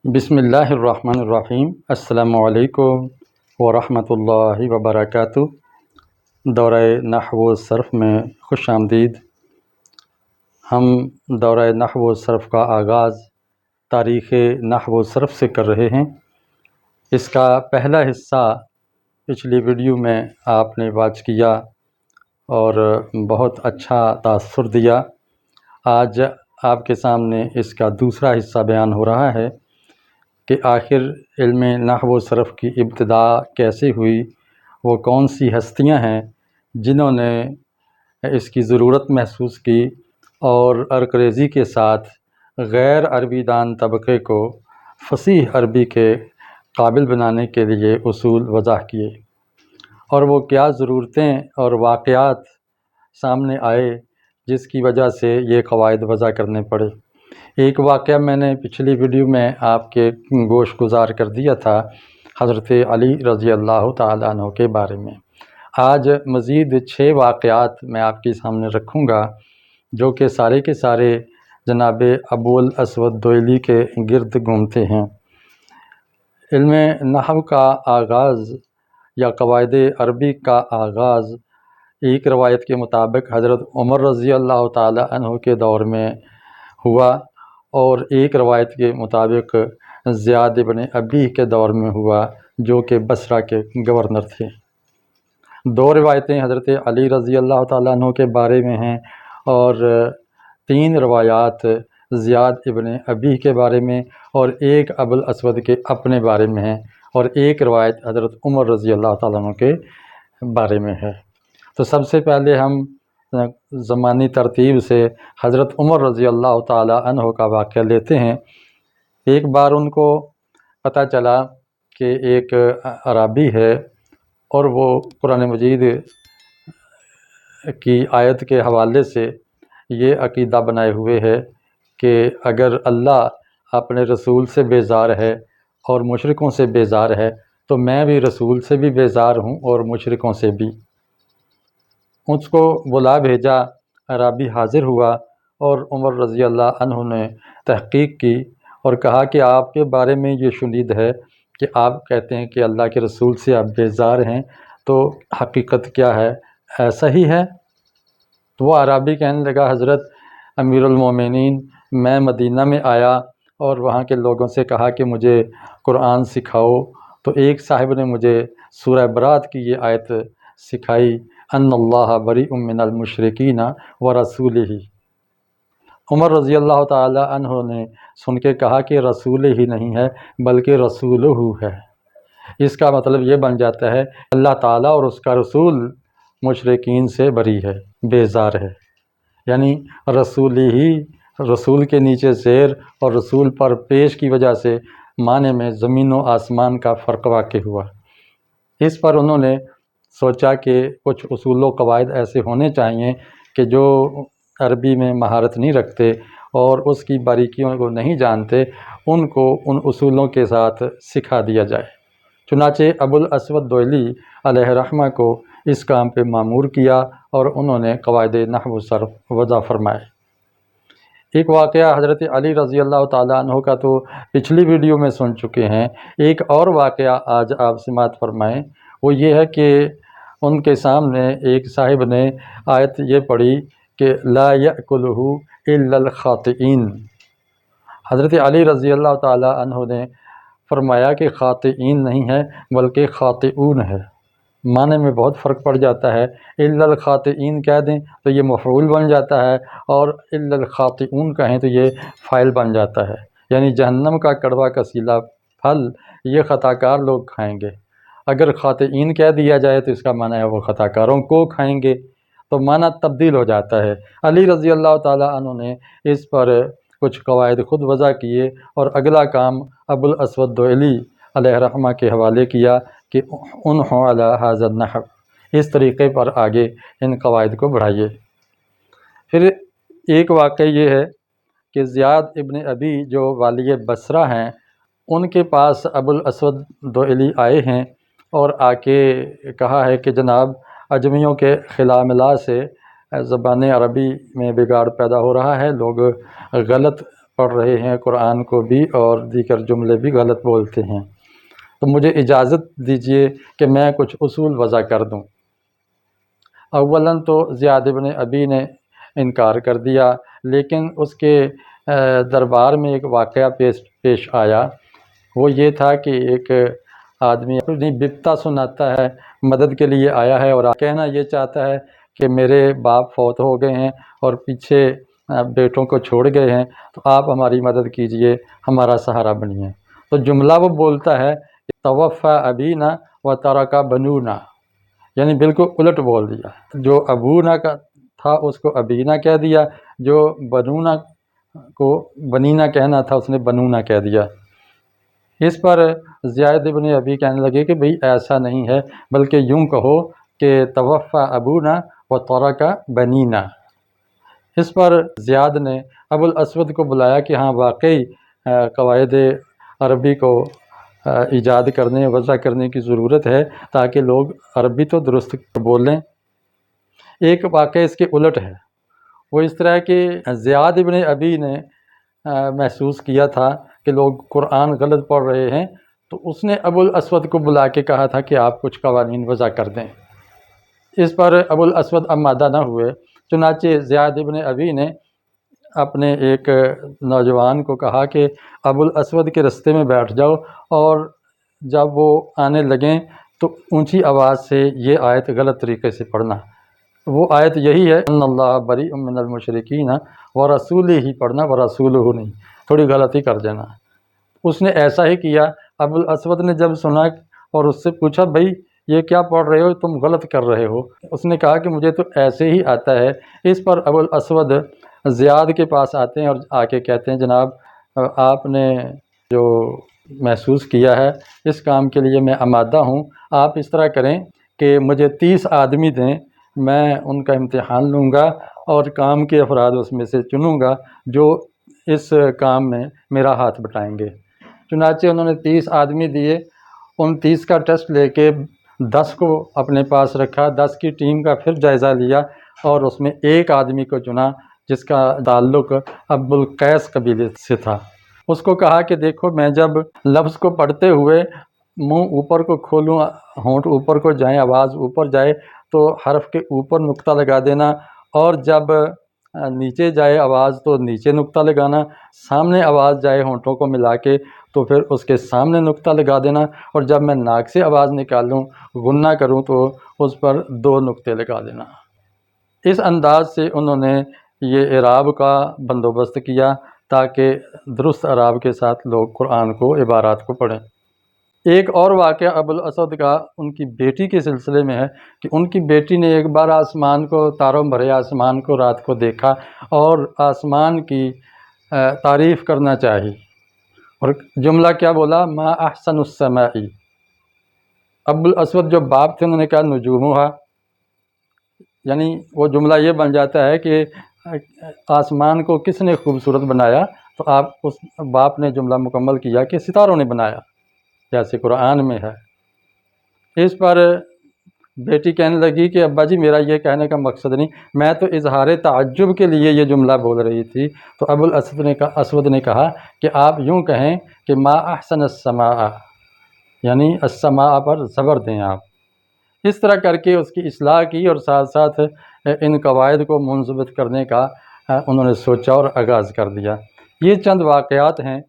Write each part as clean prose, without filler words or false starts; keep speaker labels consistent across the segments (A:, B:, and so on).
A: بسم اللہ الرحمن الرحیم۔ السلام علیکم ورحمۃ اللہ وبرکاتہ۔ دورہ نحو و صرف میں خوش آمدید۔ ہم دورہ نحو و صرف کا آغاز تاریخ نحو و صرف سے کر رہے ہیں۔ اس کا پہلا حصہ پچھلی ویڈیو میں آپ نے واچ کیا اور بہت اچھا تاثر دیا۔ آج آپ کے سامنے اس کا دوسرا حصہ بیان ہو رہا ہے کہ آخر علم نحو و صرف کی ابتدا کیسے ہوئی، وہ کون سی ہستیاں ہیں جنہوں نے اس کی ضرورت محسوس کی اور عرقریزی کے ساتھ غیر عربی دان طبقے کو فصیح عربی کے قابل بنانے کے لیے اصول وضع کیے، اور وہ کیا ضرورتیں اور واقعات سامنے آئے جس کی وجہ سے یہ قواعد وضع کرنے پڑے۔ ایک واقعہ میں نے پچھلی ویڈیو میں آپ کے گوش گزار کر دیا تھا، حضرت علی رضی اللہ تعالیٰ عنہ کے بارے میں۔ آج مزید 6 واقعات میں آپ کے سامنے رکھوں گا جو کہ سارے کے سارے جناب ابو الاسود دوئلی کے گرد گھومتے ہیں۔ علم نحو کا آغاز یا قواعد عربی کا آغاز ایک روایت کے مطابق حضرت عمر رضی اللہ تعالیٰ عنہ کے دور میں ہوا، اور ایک روایت کے مطابق زیاد ابن ابی کے دور میں ہوا جو کہ بصرہ کے گورنر تھے۔ 2 روایتیں حضرت علی رضی اللہ تعالیٰ عنہ کے بارے میں ہیں اور 3 روایات زیاد ابن ابی کے بارے میں اور ایک ابو الاسود کے اپنے بارے میں ہیں، اور ایک روایت حضرت عمر رضی اللہ تعالیٰ عنہ کے بارے میں ہے۔ تو سب سے پہلے ہم زمانی ترتیب سے حضرت عمر رضی اللہ تعالیٰ عنہ کا واقعہ لیتے ہیں۔ ایک بار ان کو پتہ چلا کہ ایک اعرابی ہے اور وہ قرآن مجید کی آیت کے حوالے سے یہ عقیدہ بنائے ہوئے ہے کہ اگر اللہ اپنے رسول سے بیزار ہے اور مشرکوں سے بیزار ہے تو میں بھی رسول سے بھی بیزار ہوں اور مشرکوں سے بھی۔ اس کو بلا بھیجا، اعرابی حاضر ہوا اور عمر رضی اللہ عنہ نے تحقیق کی اور کہا کہ آپ کے بارے میں یہ شنید ہے کہ آپ کہتے ہیں کہ اللہ کے رسول سے آپ بیزار ہیں، تو حقیقت کیا ہے، ایسا ہی ہے؟ تو وہ اعرابی کہنے لگا، حضرت امیر المومنین، میں مدینہ میں آیا اور وہاں کے لوگوں سے کہا کہ مجھے قرآن سکھاؤ، تو ایک صاحب نے مجھے سورہ برات کی یہ آیت سکھائی، ان اللہ بریء من المشرکین ورسولہ۔ عمر رضی اللہ تعالی عنہ نے سن کے کہا کہ رسول ہی نہیں ہے بلکہ رسولہ ہے۔ اس کا مطلب یہ بن جاتا ہے اللہ تعالیٰ اور اس کا رسول مشرکین سے بری ہے، بیزار ہے، یعنی رسول ہی، رسول کے نیچے زیر اور رسول پر پیش کی وجہ سے معنی میں زمین و آسمان کا فرق واقع ہوا۔ اس پر انہوں نے سوچا کہ کچھ اصول و قواعد ایسے ہونے چاہیے کہ جو عربی میں مہارت نہیں رکھتے اور اس کی باریکیوں کو نہیں جانتے، ان کو ان اصولوں کے ساتھ سکھا دیا جائے۔ چنانچہ ابو الاسود دوئلی علیہ رحمہ کو اس کام پہ مامور کیا اور انہوں نے قواعد نحو و صرف وضع فرمائے۔ ایک واقعہ حضرت علی رضی اللہ تعالیٰ عنہ کا تو پچھلی ویڈیو میں سن چکے ہیں، ایک اور واقعہ آج آپ سماعت فرمائیں۔ وہ یہ ہے کہ ان کے سامنے ایک صاحب نے آیت یہ پڑھی کہ لا یأکلہ الا الخاطئین۔ حضرت علی رضی اللہ تعالیٰ عنہ نے فرمایا کہ خاطئین نہیں ہے بلکہ خاطئون ہے۔ معنی میں بہت فرق پڑ جاتا ہے، الا الخاطئین کہہ دیں تو یہ مفعول بن جاتا ہے، اور الا الخاطئون کہیں تو یہ فاعل بن جاتا ہے، یعنی جہنم کا کڑوا کسیلا پھل یہ خطا کار لوگ کھائیں گے۔ اگر خاطئین کہہ دیا جائے تو اس کا معنی ہے وہ خطا کاروں کو کھائیں گے، تو معنی تبدیل ہو جاتا ہے۔ علی رضی اللہ تعالیٰ عنہ نے اس پر کچھ قواعد خود وضع کیے اور اگلا کام ابو الاسود دوئلی علیہ رحمہ کے حوالے کیا کہ انحو علی ھذا النحو، اس طریقے پر آگے ان قواعد کو بڑھائیے۔ پھر ایک واقعہ یہ ہے کہ زیاد ابن ابی جو والی بصرہ ہیں، ان کے پاس ابو الاسود دوئلی آئے ہیں اور آ کے کہا ہے کہ جناب اجمیوں کے خلا ملا سے زبان عربی میں بگاڑ پیدا ہو رہا ہے، لوگ غلط پڑھ رہے ہیں قرآن کو بھی اور دیگر جملے بھی غلط بولتے ہیں، تو مجھے اجازت دیجیے کہ میں کچھ اصول وضع کر دوں۔ اولاً تو زیاد بن ابی نے انکار کر دیا، لیکن اس کے دربار میں ایک واقعہ پیش آیا۔ وہ یہ تھا کہ ایک آدمی اپنی بپتا سناتا ہے، مدد کے لیے آیا ہے اور کہنا یہ چاہتا ہے کہ میرے باپ فوت ہو گئے ہیں اور پیچھے بیٹوں کو چھوڑ گئے ہیں، تو آپ ہماری مدد کیجئے، ہمارا سہارا بنیے۔ تو جملہ وہ بولتا ہے توفی ابینا و ترک بنونا، یعنی بالکل الٹ بول دیا۔ جو ابونا کا تھا اس کو ابینا کہہ دیا، جو بنونا کو بنینا کہنا تھا اس نے بنونا کہہ دیا۔ اس پر زیاد بن ابی کہنے لگے کہ بھئی ایسا نہیں ہے، بلکہ یوں کہو کہ توفی ابونا و ترک بنینا۔ اس پر زیاد نے ابو الاسود کو بلایا کہ ہاں واقعی قواعد عربی کو ایجاد کرنے وضع کرنے کی ضرورت ہے تاکہ لوگ عربی تو درست بولیں۔ ایک واقعہ اس کے الٹ ہے، وہ اس طرح کہ زیاد بن ابی نے محسوس کیا تھا کہ لوگ قرآن غلط پڑھ رہے ہیں، تو اس نے ابو الاسود کو بلا کے کہا تھا کہ آپ کچھ قوانین وضع کر دیں۔ اس پر ابو الاسود آمادہ نہ ہوئے، چنانچہ زیاد بن ابی نے اپنے ایک نوجوان کو کہا کہ ابو الاسود کے رستے میں بیٹھ جاؤ، اور جب وہ آنے لگیں تو اونچی آواز سے یہ آیت غلط طریقے سے پڑھنا۔ وہ آیت یہی ہے ان اللہ بریء من المشرکین ورسولہ ہی پڑھنا، ورسولہ نہیں، تھوڑی غلطی کر دینا۔ اس نے ایسا ہی کیا۔ ابو الاسود نے جب سنا اور اس سے پوچھا بھائی یہ کیا پڑھ رہے ہو، تم غلط کر رہے ہو، اس نے کہا کہ مجھے تو ایسے ہی آتا ہے۔ اس پر ابو الاسود زیاد کے پاس آتے ہیں اور آ کے کہتے ہیں جناب آپ نے جو محسوس کیا ہے اس کام کے لیے میں آمادہ ہوں، آپ اس طرح کریں کہ مجھے 30 آدمی دیں، میں ان کا امتحان لوں گا اور کام کے افراد اس میں سے چنوں گا جو اس کام میں میرا ہاتھ بٹائیں گے۔ چنانچہ انہوں نے 30 آدمی دیے، ان 30 کا ٹیسٹ لے کے 10 کو اپنے پاس رکھا، 10 کی ٹیم کا پھر جائزہ لیا اور اس میں ایک آدمی کو چنا جس کا تعلق ابو القیس قبیلے سے تھا۔ اس کو کہا کہ دیکھو میں جب لفظ کو پڑھتے ہوئے منہ اوپر کو کھولوں، ہونٹ اوپر کو جائیں، آواز اوپر جائے تو حرف کے اوپر نقطہ لگا دینا، اور جب نیچے جائے آواز تو نیچے نقطہ لگانا، سامنے آواز جائے ہونٹوں کو ملا کے تو پھر اس کے سامنے نقطہ لگا دینا، اور جب میں ناک سے آواز نکالوں غنہ کروں تو اس پر 2 نقطے لگا دینا۔ اس انداز سے انہوں نے یہ اعراب کا بندوبست کیا تاکہ درست اعراب کے ساتھ لوگ قرآن کو عبارات کو پڑھیں۔ ایک اور واقعہ ابو الاسود کا ان کی بیٹی کے سلسلے میں ہے کہ ان کی بیٹی نے ایک بار آسمان کو، تاروں بھرے آسمان کو رات کو دیکھا اور آسمان کی تعریف کرنا چاہی، اور جملہ کیا بولا ما احسن السماء۔ ابو الاسود جو باپ تھے انہوں نے کہا نجومها، یعنی وہ جملہ یہ بن جاتا ہے کہ آسمان کو کس نے خوبصورت بنایا، تو آپ اس باپ نے جملہ مکمل کیا کہ ستاروں نے بنایا، جیسے قرآن میں ہے۔ اس پر بیٹی کہنے لگی کہ ابا جی میرا یہ کہنے کا مقصد نہیں، میں تو اظہار تعجب کے لیے یہ جملہ بول رہی تھی۔ تو ابو الاسود نے کہا کہ آپ یوں کہیں کہ ما احسن السماء، یعنی السماء پر زبر دیں آپ۔ اس طرح کر کے اس کی اصلاح کی اور ساتھ ساتھ ان قواعد کو منضبط کرنے کا انہوں نے سوچا اور آغاز کر دیا۔ یہ چند واقعات ہیں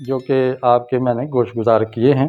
A: جو کہ آپ کے میں نے گوش گزار کیے ہیں۔